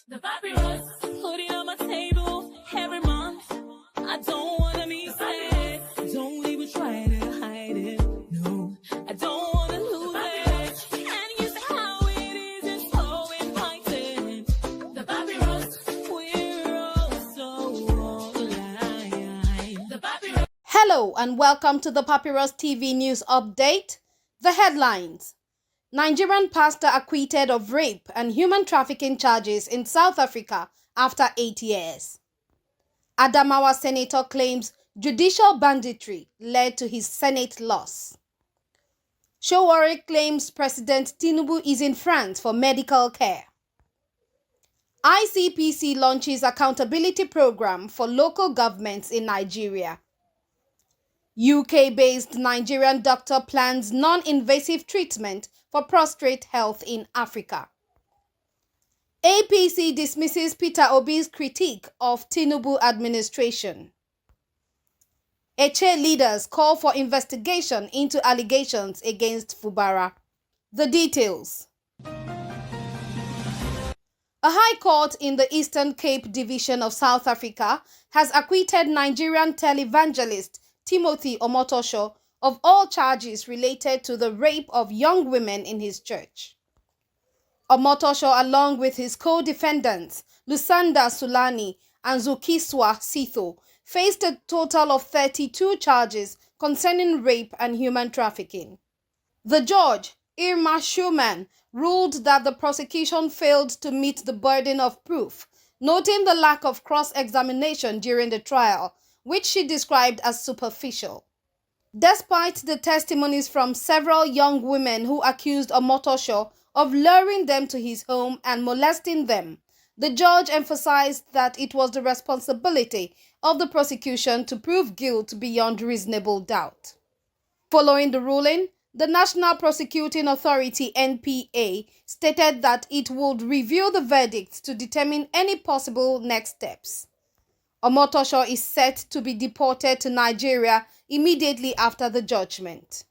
The papyrus, put it on my table every month. I don't wanna be sad. Don't even try to hide it. No, I don't wanna lose it. And you say how it is, it's so inviting. The papyrus, we're all so alive. The papyrus. Hello and welcome to the Papyrus TV News Update. The headlines. Nigerian pastor acquitted of rape and human trafficking charges in South Africa after 8 years. Adamawa senator claims judicial banditry led to his Senate loss. Showore claims President Tinubu is in France for medical care. ICPC launches accountability program for local governments in Nigeria. UK-based Nigerian doctor plans non-invasive treatment for prostate health in Africa. APC dismisses Peter Obi's critique of Tinubu administration. Eche leaders call for investigation into allegations against Fubara. The details. A high court in the Eastern Cape Division of South Africa has acquitted Nigerian televangelist Timothy Omotosho of all charges related to the rape of young women in his church. Omotosho, along with his co-defendants Lusanda Sulani and Zukiswa Sitho, faced a total of 32 charges concerning rape and human trafficking. The judge, Irma Schumann, ruled that the prosecution failed to meet the burden of proof, noting the lack of cross-examination during the trial, which she described as superficial. Despite the testimonies from several young women who accused Omotosho of luring them to his home and molesting them, the judge emphasized that it was the responsibility of the prosecution to prove guilt beyond reasonable doubt. Following the ruling, the National Prosecuting Authority (NPA) stated that it would review the verdicts to determine any possible next steps. Omotosho is set to be deported to Nigeria immediately after the judgment.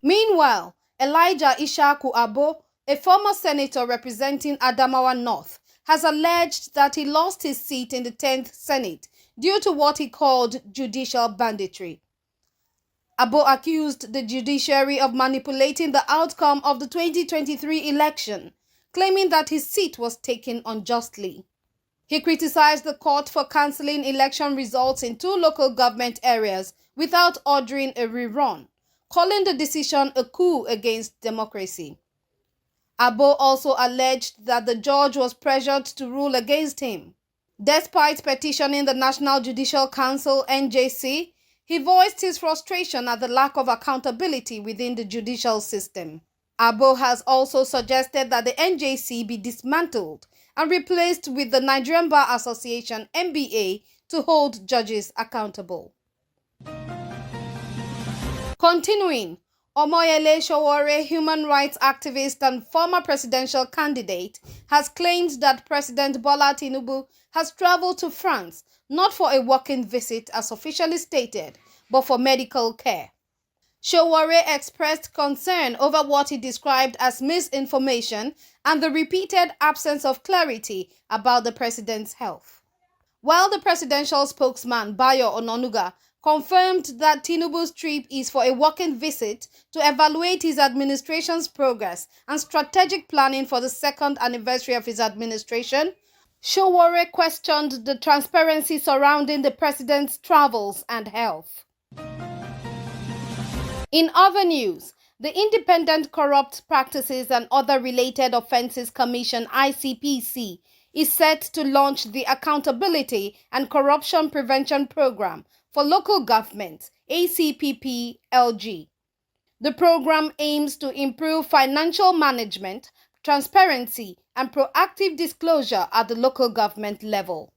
Meanwhile, Elijah Ishaku Abo, a former senator representing Adamawa North, has alleged that he lost his seat in the 10th Senate due to what he called judicial banditry. Abo accused the judiciary of manipulating the outcome of the 2023 election, claiming that his seat was taken unjustly. He criticized the court for cancelling election results in 2 local government areas without ordering a rerun, calling the decision a coup against democracy. Abo also alleged that the judge was pressured to rule against him. Despite petitioning the National Judicial Council (NJC), he voiced his frustration at the lack of accountability within the judicial system. Abo has also suggested that the NJC be dismantled and replaced with the Nigerian Bar Association (NBA) to hold judges accountable. Continuing, Omoyele Showore, human rights activist and former presidential candidate, has claimed that President Bola Tinubu has traveled to France not for a working visit as officially stated, but for medical care. Showore expressed concern over what he described as misinformation and the repeated absence of clarity about the president's health. While the presidential spokesman Bayo Ononuga confirmed that Tinubu's trip is for a working visit to evaluate his administration's progress and strategic planning for the 2nd anniversary of his administration, Showore questioned the transparency surrounding the president's travels and health. In other news, the Independent Corrupt Practices and Other Related Offences Commission (ICPC) is set to launch the Accountability and Corruption Prevention Program for Local Governments (ACPP-LG). The program aims to improve financial management, transparency, and proactive disclosure at the local government level.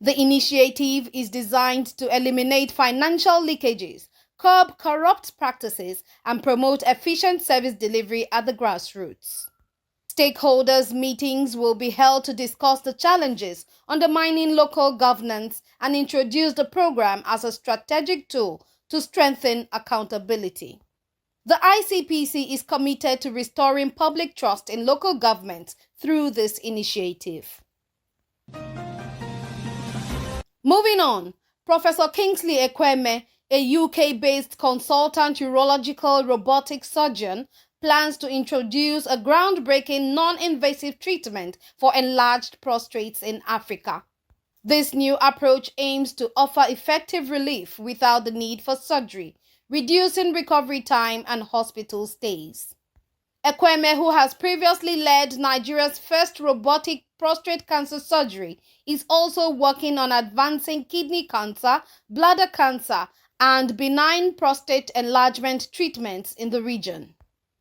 The initiative is designed to eliminate financial leakages, curb corrupt practices, and promote efficient service delivery at the grassroots. Stakeholders' meetings will be held to discuss the challenges undermining local governance and introduce the program as a strategic tool to strengthen accountability. The ICPC is committed to restoring public trust in local government through this initiative. Moving on, Professor Kingsley Ekweme, a UK-based consultant urological robotic surgeon, plans to introduce a groundbreaking non-invasive treatment for enlarged prostates in Africa. This new approach aims to offer effective relief without the need for surgery, reducing recovery time and hospital stays. Ekweme, who has previously led Nigeria's first robotic prostate cancer surgery, is also working on advancing kidney cancer, bladder cancer, and benign prostate enlargement treatments in the region.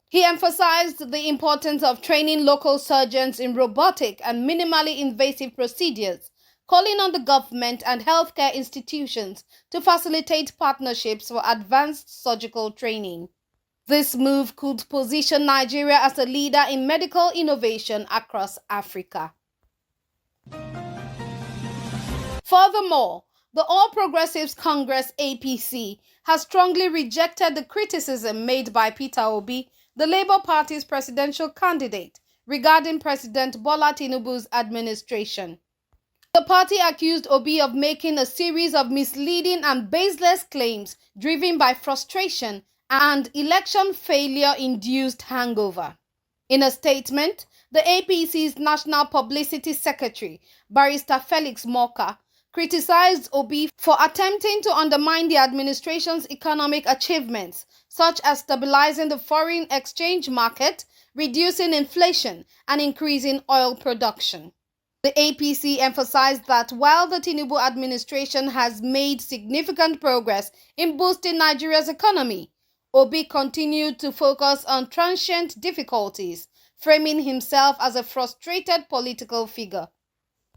He emphasized the importance of training local surgeons in robotic and minimally invasive procedures, calling on the government and healthcare institutions to facilitate partnerships for advanced surgical training. This move could position Nigeria as a leader in medical innovation across Africa. Furthermore, the All Progressives Congress (APC) has strongly rejected the criticism made by Peter Obi, the Labour Party's presidential candidate, regarding President Bola Tinubu's administration. The party accused Obi of making a series of misleading and baseless claims driven by frustration and election failure-induced hangover. In a statement, the APC's National Publicity Secretary, Barrister Felix Morka, criticized Obi for attempting to undermine the administration's economic achievements, such as stabilizing the foreign exchange market, reducing inflation, and increasing oil production. The APC emphasized that while the Tinubu administration has made significant progress in boosting Nigeria's economy, Obi continued to focus on transient difficulties, framing himself as a frustrated political figure.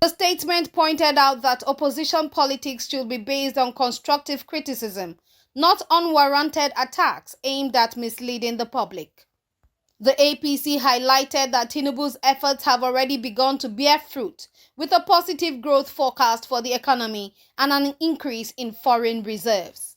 The statement pointed out that opposition politics should be based on constructive criticism, not unwarranted attacks aimed at misleading the public. The APC highlighted that Tinubu's efforts have already begun to bear fruit, with a positive growth forecast for the economy and an increase in foreign reserves.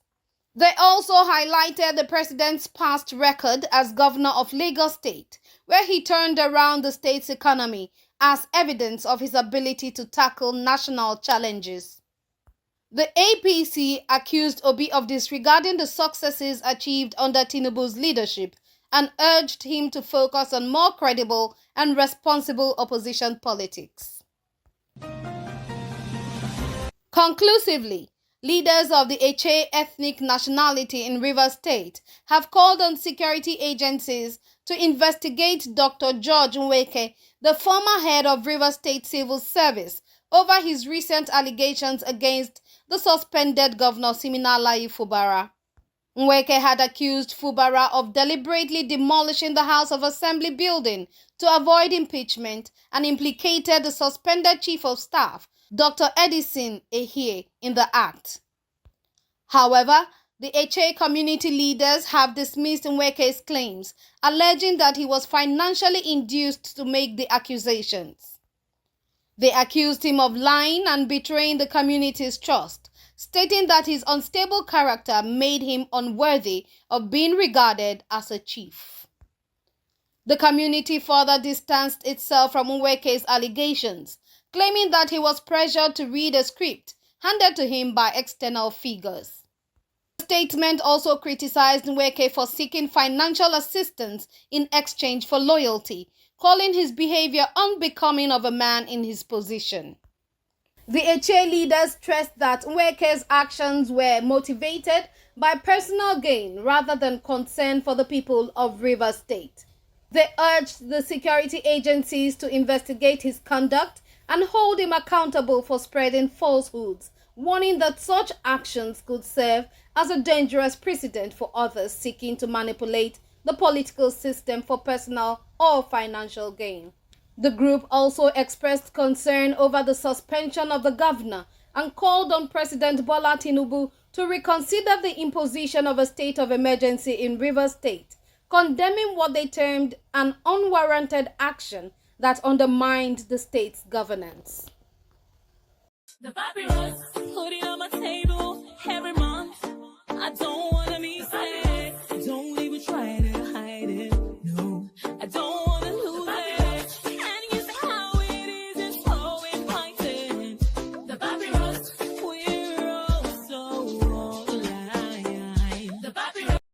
They also highlighted the president's past record as governor of Lagos State, where he turned around the state's economy as evidence of his ability to tackle national challenges. The APC accused Obi of disregarding the successes achieved under Tinubu's leadership and urged him to focus on more credible and responsible opposition politics. Conclusively, leaders of the Eche ethnic nationality in Rivers State have called on security agencies to investigate Dr. George Nweke, the former head of Rivers State Civil Service, over his recent allegations against the suspended Governor Siminalayi Fubara. Nweke had accused Fubara of deliberately demolishing the House of Assembly building to avoid impeachment and implicated the suspended Chief of Staff, Dr. Edison Ehie, in the act. However, the Eche community leaders have dismissed Nweke's claims, alleging that he was financially induced to make the accusations. They accused him of lying and betraying the community's trust, stating that his unstable character made him unworthy of being regarded as a chief. The community further distanced itself from Nweke's allegations, claiming that he was pressured to read a script handed to him by external figures. The statement also criticized Nweke for seeking financial assistance in exchange for loyalty, calling his behavior unbecoming of a man in his position. The Eche leaders stressed that Nweke's actions were motivated by personal gain rather than concern for the people of Rivers State. They urged the security agencies to investigate his conduct and hold him accountable for spreading falsehoods, warning that such actions could serve as a dangerous precedent for others seeking to manipulate the political system for personal or financial gain. The group also expressed concern over the suspension of the governor and called on President Bola Tinubu to reconsider the imposition of a state of emergency in Rivers State, condemning what they termed an unwarranted action that undermined the state's governance. The papyrus, put it on my table every month.